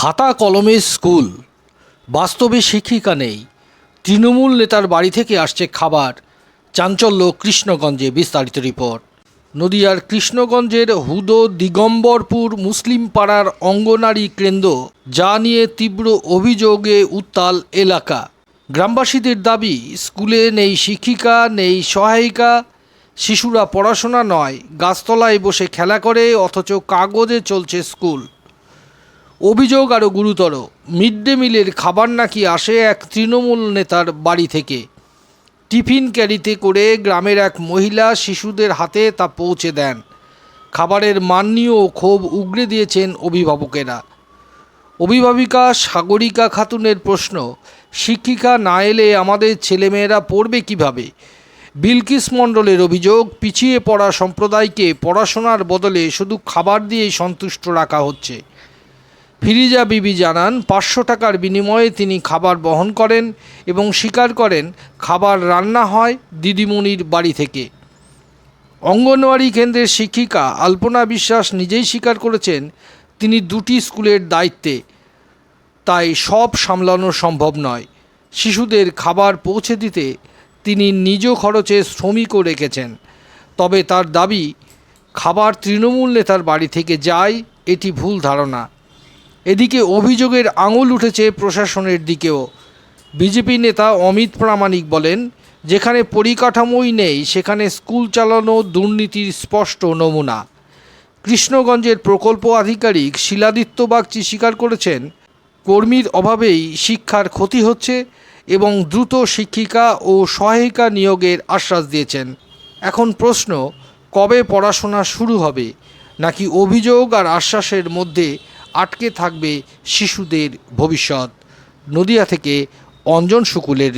খাতা কলমের স্কুল, বাস্তবে শিক্ষিকা নেই। তৃণমূল নেতার বাড়ি থেকে আসছে খাবার, চাঞ্চল্য কৃষ্ণগঞ্জে। বিস্তারিত রিপোর্ট। নদিয়ার কৃষ্ণগঞ্জের হুদো দিগম্বরপুর মুসলিম পাড়ার অঙ্গনারী কেন্দ্র, যা নিয়ে তীব্র অভিযোগে উত্তাল এলাকা। গ্রামবাসীদের দাবি, স্কুলে নেই শিক্ষিকা, নেই সহায়িকা। শিশুরা পড়াশোনা নয়, গাছতলায় বসে খেলা করে, অথচ কাগজে চলছে স্কুল। অভিযোগ আরও গুরুতর, মিড ডে মিলের খাবার নাকি আসে এক তৃণমূল নেতার বাড়ি থেকে। টিফিন ক্যারিতে করে গ্রামের এক মহিলা শিশুদের হাতে তা পৌঁছে দেন। খাবারের মান নিয়েও ক্ষোভ উগরে দিয়েছেন অভিভাবকেরা। অভিভাবিকা সাগরিকা খাতুনের প্রশ্ন, শিক্ষিকা না এলে আমাদের ছেলেমেয়েরা পড়বে কিভাবে? বিলকিস মণ্ডলের অভিযোগ, পিছিয়ে পড়া সম্প্রদায়কে পড়াশোনার বদলে শুধু খাবার দিয়েই সন্তুষ্ট রাখা হচ্ছে। ফিরিজা বিবি জানান, 500 টাকার বিনিময়ে তিনি খাবার বহন করেন এবং স্বীকার করেন খাবার রান্না হয় দিদিমণির বাড়ি থেকে। অঙ্গনওয়াড়ি কেন্দ্রের শিক্ষিকা আলপনা বিশ্বাস নিজেই স্বীকার করেছেন তিনি 2টি স্কুলের দায়িত্বে, তাই সব সামলানো সম্ভব নয়। শিশুদের খাবার পৌঁছে দিতে তিনি নিজ খরচে শ্রমিকও রেখেছেন। তবে তার দাবি, খাবার তৃণমূল নেতার বাড়ি থেকে যায়, এটি ভুল ধারণা। এদিকে অভিযোগের আঙুল উঠেছে প্রশাসনের দিকেও। বিজেপি নেতা অমিত প্রামাণিক বলেন, যেখানে পরিকাঠামোই নেই সেখানে স্কুল চালানো দুর্নীতির স্পষ্ট নমুনা। কৃষ্ণগঞ্জের প্রকল্প আধিকারিক শিলাদিত্য বাগচি স্বীকার করেছেন, কর্মীর অভাবেই শিক্ষার ক্ষতি হচ্ছে এবং দ্রুত শিক্ষিকা ও সহায়িকা নিয়োগের আশ্বাস দিয়েছেন। এখন প্রশ্ন, কবে পড়াশোনা শুরু হবে, নাকি অভিযোগ আর আশ্বাসের মধ্যে আটকে থাকবে শিশুদের ভবিষ্যৎ? নদিয়া থেকে অঞ্জন শুকুলের